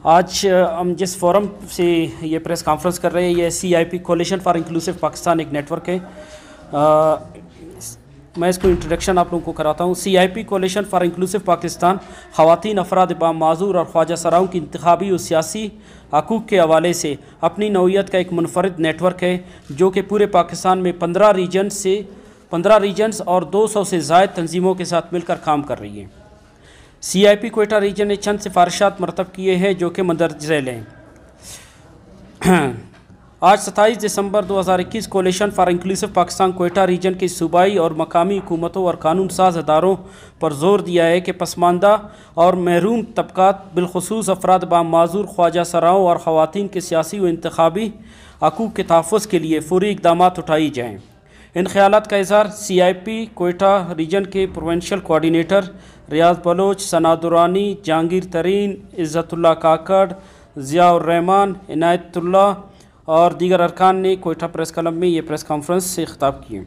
آج ہم جس فورم سے یہ پریس کانفرنس کر رہے ہیں یہ CIP coalition for inclusive Pakistan ایک نیٹ ورک ہے. میں اس کو انٹروڈکشن آپ لوگوں کو کراتا ہوں. CIP coalition for inclusive Pakistan خواتین افراد معذور اور خواجہ سراؤں کی انتخابی اور سیاسی حقوق کے حوالے سے اپنی نوعیت کا ایک منفرد نیٹ ورک ہے جو کہ پورے پاکستان میں 15 ریجنز اور 200 سے زائد تنظیموں کے ساتھ مل کر کام کر رہی ہے. CIP کوئٹہ ریجن نے چند سفارشات مرتب کیے ہیں جو کہ مندرجہ ذیل ہیں. آج 27 دسمبر 2021 coalition for inclusive Pakistan Quetta region کے صوبائی اور مقامی حکومتوں اور قانون ساز اداروں پر زور دیا ہے کہ پسماندہ اور محروم طبقات بالخصوص افراد معذور خواجہ سراؤں اور خواتین کے سیاسی و انتخابی حقوق کے تحفظ کے لیے فوری اقدامات اٹھائی جائیں. ان خیالات کا اظہار CIP کوئٹہ ریجن کے پروونشل کوارڈینیٹر ریاض بلوچ، ثنا درانی، جہانگیر ترین، عزت اللہ کاکڑ، ضیاء الرحمان، عنایت اللہ اور دیگر ارکان نے کوئٹہ پریس کلب میں یہ پریس کانفرنس سے خطاب کیے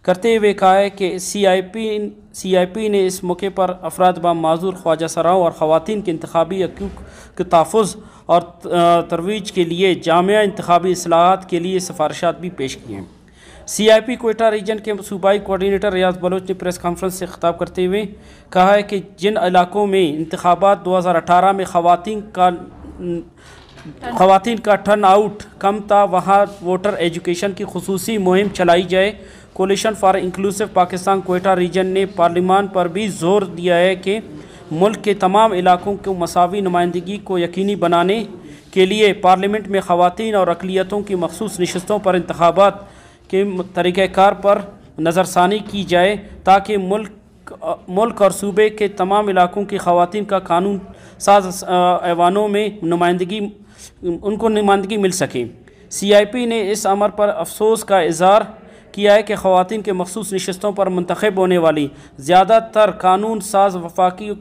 کرتے ہوئے کہا ہے کہ CIP نے اس موقع پر افراد معذور خواجہ سراؤں اور خواتین کے انتخابی حقوق کے تحفظ اور ترویج کے لیے جامع انتخابی اصلاحات کے لیے سفارشات بھی پیش کی ہیں. CIP کوئٹہ ریجن کے صوبائی کوارڈینیٹر ریاض بلوچ نے پریس کانفرنس سے خطاب کرتے ہوئے کہا ہے کہ جن علاقوں میں انتخابات 2018 میں خواتین کا ٹرن آؤٹ کم تھا وہاں ووٹر ایجوکیشن کی خصوصی مہم چلائی جائے. Coalition for inclusive Pakistan Quetta region نے پارلیمان پر بھی زور دیا ہے کہ ملک کے تمام علاقوں کو مساوی نمائندگی کو یقینی بنانے کے لیے پارلیمنٹ میں خواتین اور اقلیتوں کی مخصوص نشستوں پر انتخابات کے طریقہ کار پر نظر ثانی کی جائے تاکہ ملک اور صوبے کے تمام علاقوں کی خواتین کا قانون ساز ایوانوں میں نمائندگی مل سکے. CIP نے اس امر پر افسوس کا اظہار کیا ہے کہ خواتین کے مخصوص نشستوں پر منتخب ہونے والی زیادہ تر قانون ساز وفاقی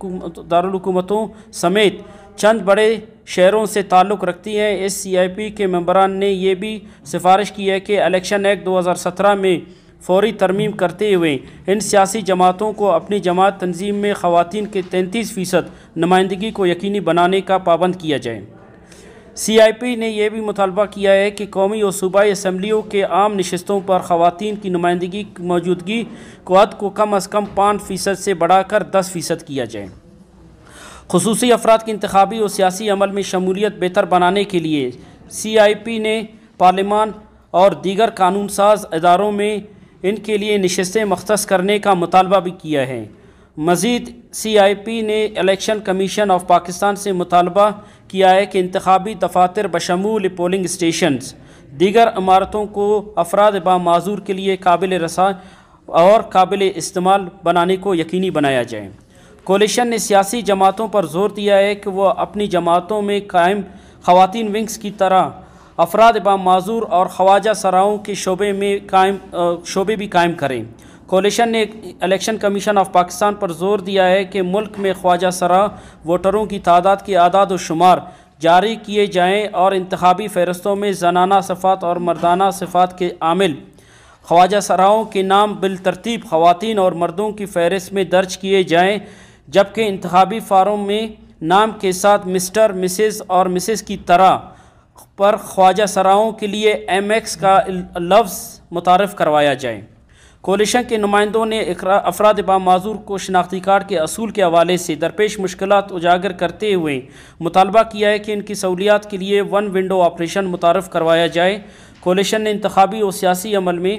دارالحکومتوں سمیت چند بڑے شہروں سے تعلق رکھتی ہیں. اس CIP کے ممبران نے یہ بھی سفارش کی ہے کہ الیکشن ایکٹ 2017 میں فوری ترمیم کرتے ہوئے ان سیاسی جماعتوں کو اپنی جماعت تنظیم میں خواتین کے 33% نمائندگی کو یقینی بنانے کا پابند کیا جائے. CIP نے یہ بھی مطالبہ کیا ہے کہ قومی اور صوبائی اسمبلیوں کے عام نشستوں پر خواتین کی نمائندگی موجودگی کو حد کو کم از کم 5% سے بڑھا کر 10% کیا جائے. خصوصی افراد کی انتخابی اور سیاسی عمل میں شمولیت بہتر بنانے کے لیے CIP نے پارلیمان اور دیگر قانون ساز اداروں میں ان کے لیے نشستیں مختص کرنے کا مطالبہ بھی کیا ہے. مزید CIP نے الیکشن کمیشن آف پاکستان سے مطالبہ کیا ہے کہ انتخابی دفاتر بشمول پولنگ اسٹیشنز دیگر عمارتوں کو افراد معذور کے لیے قابل رسائی اور قابل استعمال بنانے کو یقینی بنایا جائے. کولیشن نے سیاسی جماعتوں پر زور دیا ہے کہ وہ اپنی جماعتوں میں قائم خواتین ونگز کی طرح افراد معذور اور خواجہ سراؤں کے شعبے بھی قائم کریں. کولیشن نے الیکشن کمیشن آف پاکستان پر زور دیا ہے کہ ملک میں خواجہ سرا ووٹروں کی تعداد کے اعداد و شمار جاری کیے جائیں اور انتخابی فہرستوں میں زنانہ صفات اور مردانہ صفات کے عامل خواجہ سراؤں کے نام بالترتیب خواتین اور مردوں کی فہرست میں درج کیے جائیں، جبکہ انتخابی فارم میں نام کے ساتھ مسٹر، مسز اور مسز کی طرح پر خواجہ سراؤں کے لیے MX کا لفظ متعارف کروایا جائے. کولیشن کے نمائندوں نے افراد معذور کو شناختی کارڈ کے اصول کے حوالے سے درپیش مشکلات اجاگر کرتے ہوئے مطالبہ کیا ہے کہ ان کی سہولیات کے لیے 1 ونڈو آپریشن متعارف کروایا جائے. کولیشن نے انتخابی اور سیاسی عمل میں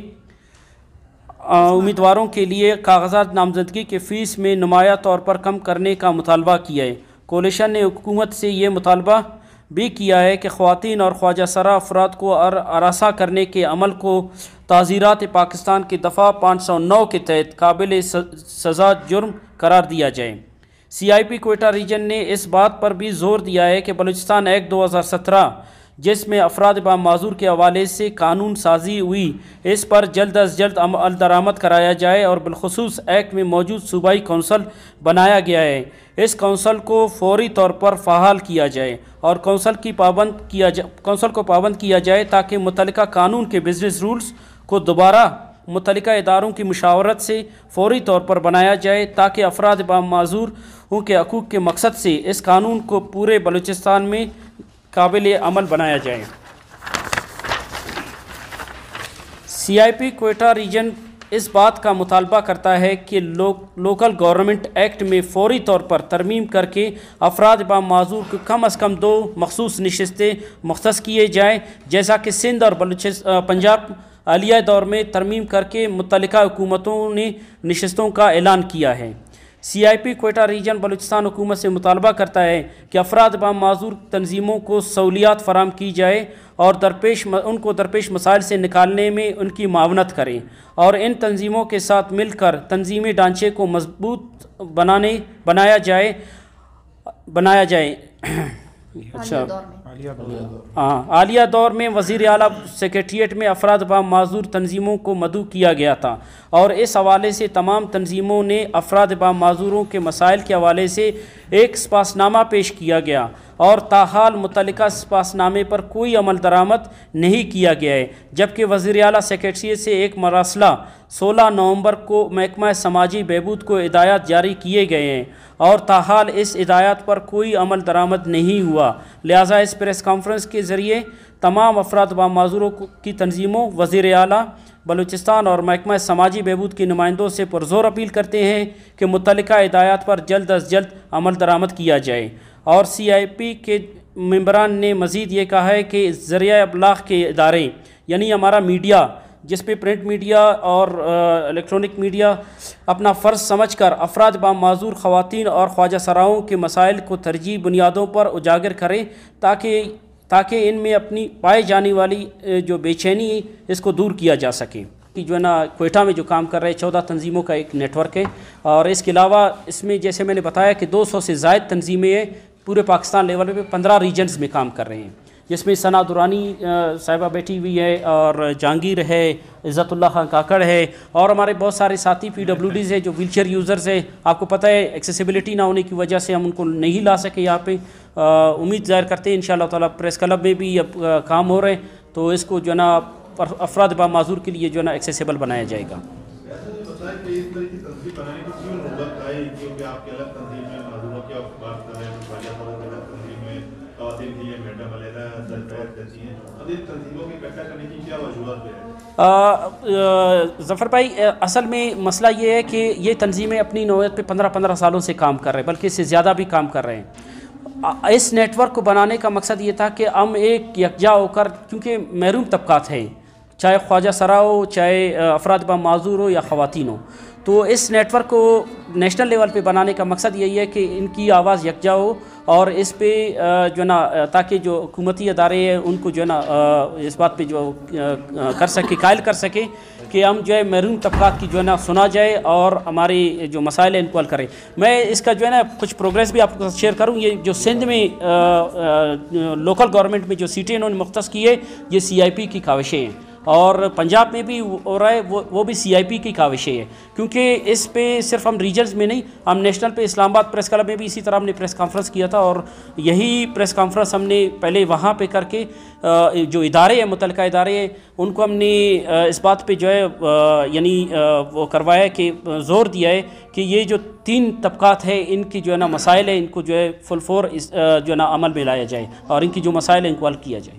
امیدواروں کے لیے کاغذات نامزدگی کے فیس میں نمایاں طور پر کم کرنے کا مطالبہ کیا ہے. کولیشن نے حکومت سے یہ مطالبہ بھی کیا ہے کہ خواتین اور خواجہ سرا افراد کو ہراساں کرنے کے عمل کو تعزیرات پاکستان کے دفعہ 509 کے تحت قابل سزا جرم قرار دیا جائے. CIP کوئٹہ ریجن نے اس بات پر بھی زور دیا ہے کہ بلوچستان ایکٹ 2017 جس میں افراد معذور کے حوالے سے قانون سازی ہوئی اس پر جلد از جلد عمل درآمد کرایا جائے اور بالخصوص ایکٹ میں موجود صوبائی کونسل بنایا گیا ہے اس کونسل کو فوری طور پر فعال کیا جائے اور کونسل کو پابند کیا جائے تاکہ متعلقہ قانون کے بزنس رولز کو دوبارہ متعلقہ اداروں کی مشاورت سے فوری طور پر بنایا جائے تاکہ افراد معذور کے حقوق کے مقصد سے اس قانون کو پورے بلوچستان میں قابل عمل بنایا جائے۔ CIP کوئٹہ ریجن اس بات کا مطالبہ کرتا ہے کہ لوکل گورنمنٹ ایکٹ میں فوری طور پر ترمیم کر کے افراد با معذور کو کم از کم 2 مخصوص نشستیں مختص کیے جائیں، جیسا کہ سندھ اور پنجاب حالیہ دور میں ترمیم کر کے متعلقہ حکومتوں نے نشستوں کا اعلان کیا ہے۔ CIP کوئٹہ ریجن بلوچستان حکومت سے مطالبہ کرتا ہے کہ افراد با معذور تنظیموں کو سہولیات فراہم کی جائے اور ان کو درپیش مسائل سے نکالنے میں ان کی معاونت کریں، اور ان تنظیموں کے ساتھ مل کر تنظیمی ڈھانچے کو مضبوط بنایا جائے۔ اچھا، حالیہ دور میں وزیر اعلیٰ سیکریٹریٹ میں افراد با معذور تنظیموں کو مدعو کیا گیا تھا، اور اس حوالے سے تمام تنظیموں نے افراد با معذوروں کے مسائل کے حوالے سے ایک سپاس نامہ پیش کیا گیا، اور تاحال متعلقہ سپاس نامے پر کوئی عمل درآمد نہیں کیا گیا ہے، جبکہ وزیر اعلیٰ سیکریٹریٹ سے ایک مراسلہ 16 نومبر کو محکمہ سماجی بہبود کو ہدایات جاری کیے گئے ہیں، اور تاحال اس ہدایات پر کوئی عمل درآمد نہیں ہوا۔ لہٰذا اس پریس کانفرنس کے ذریعے تمام افراد با معذوروں کی تنظیموں، وزیر اعلیٰ بلوچستان اور محکمہ سماجی بہبود کے نمائندوں سے پرزور اپیل کرتے ہیں کہ متعلقہ ہدایات پر جلد از جلد عمل درآمد کیا جائے۔ اور CIP کے ممبران نے مزید یہ کہا ہے کہ ذریعہ ابلاغ کے ادارے، یعنی ہمارا میڈیا، جس پہ پرنٹ میڈیا اور الیکٹرانک میڈیا اپنا فرض سمجھ کر افراد با معذور خواتین اور خواجہ سراؤں کے مسائل کو ترجیحی بنیادوں پر اجاگر کریں، تاکہ ان میں اپنی پائے جانے والی جو بے چینی ہے اس کو دور کیا جا سکے۔ کہ جو ہے نا کوئٹہ میں جو کام کر رہے 14 تنظیموں کا ایک نیٹ ورک ہے، اور اس کے علاوہ اس میں جیسے میں نے بتایا کہ 200 سے زائد تنظیمیں ہیں، پورے پاکستان لیول پہ 15 ریجنز میں کام کر رہے ہیں، جس میں ثنا دورانی صاحبہ بیٹھی ہوئی ہے، اور جہانگیر ہے، عزت اللہ خان کاکڑ ہے، اور ہمارے بہت سارے ساتھی PWDs ہیں جو ویل چیئر یوزرز ہیں۔ آپ کو پتہ ہے ایکسیسیبلٹی نہ ہونے کی وجہ سے ہم ان کو نہیں لا سکے یہاں پہ۔ امید ظاہر کرتے ہیں انشاءاللہ تعالیٰ پریس کلب میں بھی اب کام ہو رہے ہیں، تو اس کو جو ہے نا افراد با معذور کے لیے جو ہے نا ایکسیسیبل بنایا جائے گا۔ ظفر بھائی، اصل میں مسئلہ یہ ہے کہ یہ تنظیمیں اپنی نوعیت پہ 15 سالوں سے کام کر رہے ہیں، بلکہ اس سے زیادہ بھی کام کر رہے ہیں۔ اس نیٹ ورک کو بنانے کا مقصد یہ تھا کہ ہم ایک یکجا ہو کر، کیونکہ محروم طبقات ہیں، چاہے خواجہ سرا ہو، چاہے افراد با معذور ہو یا خواتین ہو، تو اس نیٹ ورک کو نیشنل لیول پہ بنانے کا مقصد یہی ہے کہ ان کی آواز یکجا ہو، اور اس پہ جو ہے نا تاکہ جو حکومتی ادارے ہیں ان کو جو ہے نا اس بات پہ جو کر سکے، قائل کر سکے کہ ہم جو ہے محروم طبقات کی جو ہے نا سنا جائے اور ہمارے جو مسائل ہیں ان کو حل کریں۔ میں اس کا جو ہے نا کچھ پروگریس بھی آپ کو شیئر کروں۔ یہ جو سندھ میں لوکل گورنمنٹ میں جو سیٹیں انہوں نے مختص کی ہے، یہ CIP کی کاوشیں ہیں، اور پنجاب میں بھی ہو رہا ہے، وہ بھی CIP کی کاوشیں ہے، کیونکہ اس پہ صرف ہم ریجنز میں نہیں، ہم نیشنل پہ اسلام آباد پریس کلب میں بھی اسی طرح ہم نے پریس کانفرنس کیا تھا، اور یہی پریس کانفرنس ہم نے پہلے وہاں پہ کر کے جو ادارے ہیں، متعلقہ ادارے ہیں، ان کو ہم نے اس بات پہ جو ہے یعنی وہ کروایا کہ زور دیا ہے کہ یہ جو 3 طبقات ہیں ان کی جو ہے نا مسائل ہیں، ان کو جو ہے فل فور جو ہے نا عمل میں لایا جائے، اور ان کی جو مسائل ہیں ان کو حل کیا جائے۔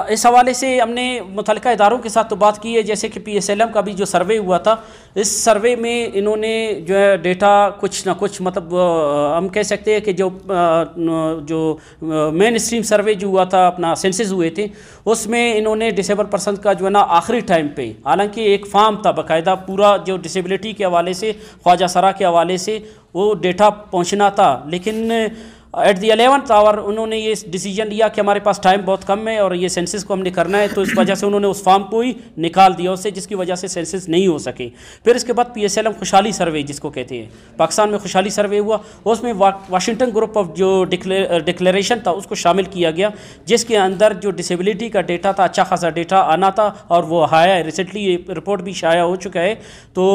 اس حوالے سے ہم نے متعلقہ اداروں کے ساتھ تو بات کی ہے، جیسے کہ PSLM کا بھی جو سروے ہوا تھا، اس سروے میں انہوں نے جو ہے ڈیٹا کچھ نہ کچھ، مطلب ہم کہہ سکتے ہیں کہ جو مین اسٹریم سروے جو ہوا تھا، اپنا سینسز ہوئے تھے، اس میں انہوں نے ڈسیبل پرسن کا جو ہے نا آخری ٹائم پہ، حالانکہ ایک فارم تھا باقاعدہ پورا جو ڈسیبلٹی کے حوالے سے، خواجہ سرا کے حوالے سے وہ ڈیٹا پہنچنا تھا، لیکن ایٹ دی 11th آور انہوں نے یہ ڈیسیجن لیا کہ ہمارے پاس ٹائم بہت کم ہے اور یہ سینسس کو ہم نے کرنا ہے، تو اس وجہ سے انہوں نے اس فارم کو ہی نکال دیا اس سے، جس کی وجہ سے سینسس نہیں ہو سکے۔ پھر اس کے بعد PSLM خوشحالی سروے جس کو کہتے ہیں، پاکستان میں خوشحالی سروے ہوا، اس میں واشنگٹن گروپ آف جو ڈکلیریشن تھا اس کو شامل کیا گیا، جس کے اندر جو ڈسیبلٹی کا ڈیٹا تھا، اچھا خاصا ڈیٹا آنا تھا، اور وہ آیا ہے، ریسنٹلی یہ رپورٹ بھی شائع ہو چکا ہے۔ تو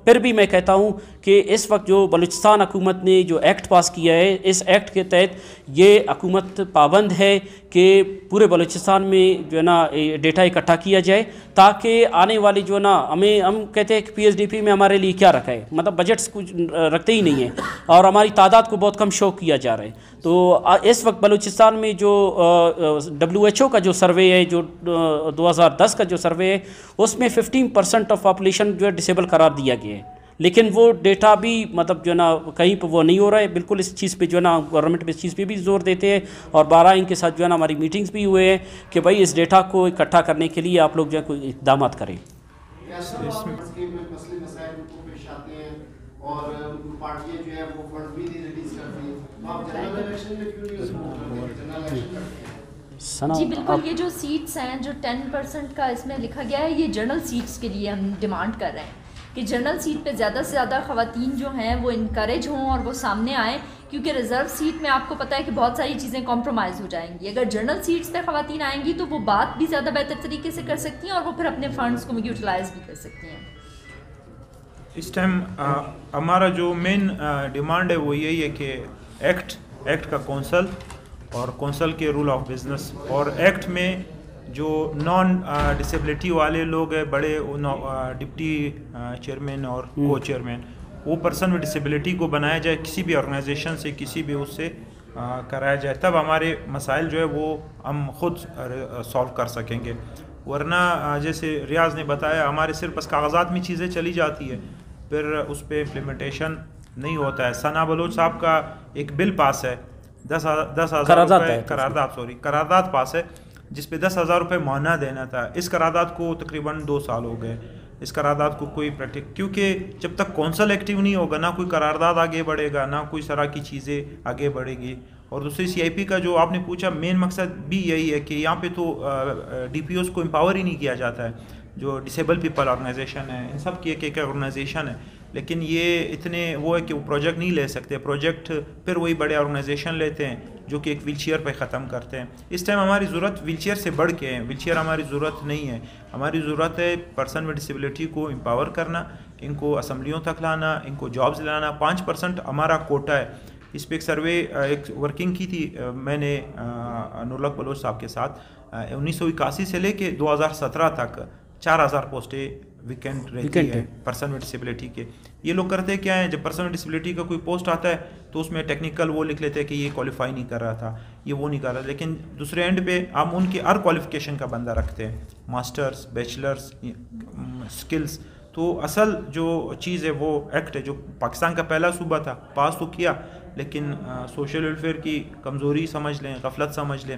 پھر بھی میں کہتا ہوں کہ کہ اس وقت جو بلوچستان حکومت نے جو ایکٹ پاس کیا ہے، اس ایکٹ کے تحت یہ حکومت پابند ہے کہ پورے بلوچستان میں جو ہے نا ڈیٹا اکٹھا کیا جائے، تاکہ آنے والی جو ہے نا ہم کہتے ہیں کہ پی ایس ڈی پی میں ہمارے لیے کیا رکھا ہے، مطلب بجٹس کچھ رکھتے ہی نہیں ہیں اور ہماری تعداد کو بہت کم شو کیا جا رہا ہے۔ تو اس وقت بلوچستان میں جو WHO کا جو سروے ہے، جو 2010 کا جو سروے ہے، اس میں 15% آف پاپولیشن جو ہے ڈسیبل قرار دیا گیا ہے، لیکن وہ ڈیٹا بھی مطلب جو ہے نا کہیں پہ وہ نہیں ہو رہا ہے بالکل۔ اس چیز پہ جو ہے نا گورنمنٹ پہ اس چیز پہ بھی زور دیتے ہیں، اور 12 ان کے ساتھ جو ہے نا ہماری میٹنگز بھی ہوئے ہیں کہ بھائی اس ڈیٹا کو اکٹھا کرنے کے لیے آپ لوگ جو ہے کوئی اقدامات کریں۔ جی بالکل، یہ جو سیٹس ہیں جو 10% کا اس میں لکھا گیا ہے، یہ جنرل سیٹس کے لیے ہم ڈیمانڈ کر رہے ہیں کہ جنرل سیٹ پہ زیادہ سے زیادہ خواتین جو ہیں وہ انکریج ہوں اور وہ سامنے آئیں، کیونکہ ریزرو سیٹ میں آپ کو پتہ ہے کہ بہت ساری چیزیں کمپرومائز ہو جائیں گی۔ اگر جنرل سیٹس پہ خواتین آئیں گی تو وہ بات بھی زیادہ بہتر طریقے سے کر سکتی ہیں اور وہ پھر اپنے فنڈز کو یوٹیلائز بھی کر سکتی ہیں۔ اس ٹائم ہمارا جو مین ڈیمانڈ ہے وہ یہی ہے کہ ایکٹ کا کونسل اور کونسل کے رول آف بزنس، اور ایکٹ میں جو نان ڈسیبلٹی والے لوگ ہیں، بڑے ڈپٹی چیئرمین اور کو چیئرمین، وہ پرسن ود ڈسیبلٹی کو بنایا جائے، کسی بھی آرگنائزیشن سے کسی بھی اس سے کرایا جائے، تب ہمارے مسائل جو ہے وہ ہم خود سولو کر سکیں گے۔ ورنہ جیسے ریاض نے بتایا، ہمارے صرف بس کاغذات میں چیزیں چلی جاتی ہے، پھر اس پہ امپلیمنٹیشن نہیں ہوتا ہے۔ ثنا بلوچ صاحب کا ایک بل پاس ہے، 10,000 روپے قرارداد پاس ہے، جس پہ 10,000 روپے ماہانہ دینا تھا۔ اس قرارداد کو تقریباً 2 سال ہو گئے، اس قرارداد کو کوئی کیونکہ جب تک کونسل ایکٹیو نہیں ہوگا، نہ کوئی قرارداد آگے بڑھے گا، نہ کوئی طرح کی چیزیں آگے بڑھے گی۔ اور دوسری CIP کا جو آپ نے پوچھا، مین مقصد بھی یہی ہے کہ یہاں پہ تو DPOs کو امپاور ہی نہیں کیا جاتا ہے، جو ڈسیبل پیپل آرگنائزیشن ہے، ان سب کی ایک آرگنائزیشن ہے، لیکن یہ اتنے وہ ہے کہ وہ پروجیکٹ نہیں لے سکتے، پروجیکٹ پھر وہی بڑے آرگنائزیشن لیتے ہیں جو کہ ایک ویل چیئر پہ ختم کرتے ہیں۔ اس ٹائم ہماری ضرورت ویل چیئر سے بڑھ کے ہے، ویل چیئر ہماری ضرورت نہیں ہے، ہماری ضرورت ہے پرسن ود ڈسیبلٹی کو امپاور کرنا، ان کو اسمبلیوں تک لانا، ان کو جابز لانا۔ 5% ہمارا کوٹا ہے۔ اس پہ ایک سروے ایک ورکنگ کی تھی میں نے نورالحق بلوچ صاحب کے ساتھ، 1981 سے لے کے 2017 تک 4,000 پوسٹیں ویکینٹ رہتی ہے پرسن ود ڈسیبلٹی کے۔ یہ لوگ کرتے کیا ہیں، جب پرسن ود ڈسیبلٹی کا کوئی پوسٹ آتا ہے تو اس میں ٹیکنیکل وہ لکھ لیتے ہیں کہ یہ کوالیفائی نہیں کر رہا تھا، یہ وہ نہیں کر رہا، لیکن دوسرے اینڈ پہ ہم ان کی ہر کوالیفیکیشن کا بندہ رکھتے ہیں، ماسٹرز، بیچلرز، سکلز۔ تو اصل جو چیز ہے وہ ایکٹ ہے، جو پاکستان کا پہلا صوبہ تھا، پاس تو کیا، لیکن سوشل ویلفیئر کی کمزوری سمجھ لیں، غفلت سمجھ لیں،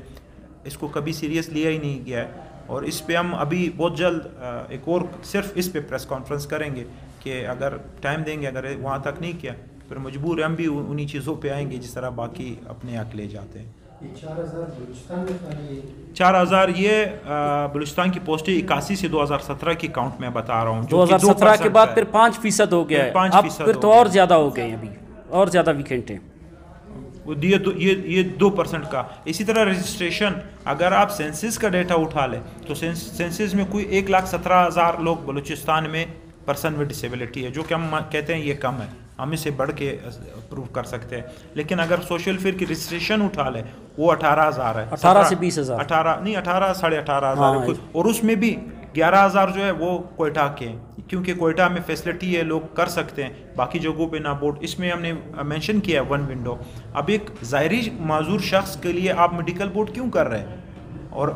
اس کو کبھی سیریس لیا ہی نہیں گیا ہے۔ اور اس پہ ہم ابھی بہت جلد ایک اور صرف اس پہ پریس کانفرنس کریں گے کہ اگر ٹائم دیں گے، اگر وہاں تک نہیں کیا پھر مجبور ہم بھی انہی چیزوں پہ آئیں گے جس طرح باقی اپنے حق لے جاتے ہیں۔ 4,000 یہ بلوچستان کی پوسٹیں 81 سے 2017 کی کاؤنٹ میں بتا رہا ہوں، 2017 کے بعد پھر 5% ہو گیا ہے، اب پھر تو اور زیادہ ہو گئے ہیں، ابھی اور زیادہ ویکینٹ ہیں۔ یہ 2% کا۔ اسی طرح رجسٹریشن، اگر آپ سینسس کا ڈیٹا اٹھا لیں تو سینسس میں کوئی 1,17,000 لوگ بلوچستان میں پرسن ود ڈسیبلٹی ہے، جو کہ ہم کہتے ہیں یہ کم ہے، ہم اسے بڑھ کے پروو کر سکتے ہیں۔ لیکن اگر سوشل ویلفیئر کی رجسٹریشن اٹھا لیں وہ 18,000 ہے، 18 سے 20,000، 18 ساڑھے 18,000 ہے، اور اس میں بھی 11,000 جو ہے وہ کوئٹہ کے ہیں، کیونکہ کوئٹہ میں فیسلٹی ہے، لوگ کر سکتے ہیں، باقی جگہوں پہ نہ بورڈ۔ اس میں ہم نے مینشن کیا ہے 1 ونڈو۔ اب ایک ظاہری معذور شخص کے لیے آپ میڈیکل بورڈ کیوں کر رہے ہیں؟ اور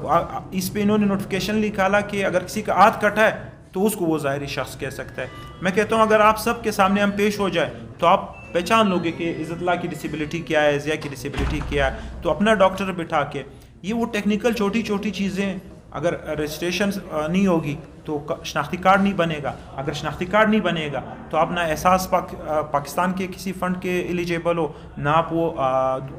اس پہ انہوں نے نوٹیفیکیشن نکالا کہ اگر کسی کا ہاتھ کٹا ہے تو اس کو وہ ظاہری شخص کہہ سکتا ہے۔ میں کہتا ہوں اگر آپ سب کے سامنے ہم پیش ہو جائے تو آپ پہچان لوگے کہ عزت اللہ کی ڈسیبلٹی کیا ہے، ضیاء کی ڈسیبلٹی کیا ہے، تو اپنا ڈاکٹر بٹھا کے یہ وہ ٹیکنیکل چھوٹی چھوٹی چیزیں، اگر رجسٹریشن نہیں ہوگی تو شناختی کارڈ نہیں بنے گا، اگر شناختی کارڈ نہیں بنے گا تو آپ نہ احساس پاکستان کے کسی فنڈ کے ایلیجیبل ہو، نہ آپ وہ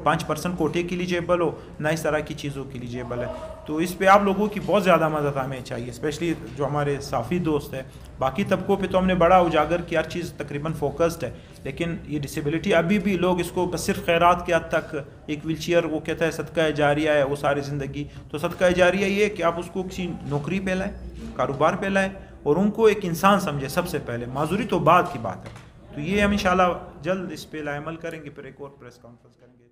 5% کوٹے کے ایلیجیبل ہو، نہ اس طرح کی چیزوں کے ایلیجیبل ہے۔ تو اس پہ آپ لوگوں کی بہت زیادہ مدد ہمیں چاہیے، اسپیشلی جو ہمارے صافی دوست ہیں۔ باقی طبقوں پہ تو ہم نے بڑا اجاگر کی، ہر چیز تقریباً فوکسڈ ہے، لیکن یہ ڈسیبلٹی ابھی بھی لوگ اس کو بس صرف خیرات کے حد تک، ایک ویل چیئر وہ کہتا ہے صدقہ جاریہ ہے وہ ساری زندگی، تو صدقہ جاریہ یہ ہے کہ آپ اس کو کسی نوکری پہ لائیں، کاروبار پہ لائیں، اور ان کو ایک انسان سمجھے۔ سب سے پہلے معذوری تو بعد کی بات ہے، تو یہ ہم انشاءاللہ جلد اس پہ عمل کریں گے، پھر ایک اور پریس کانفرنس کریں گے.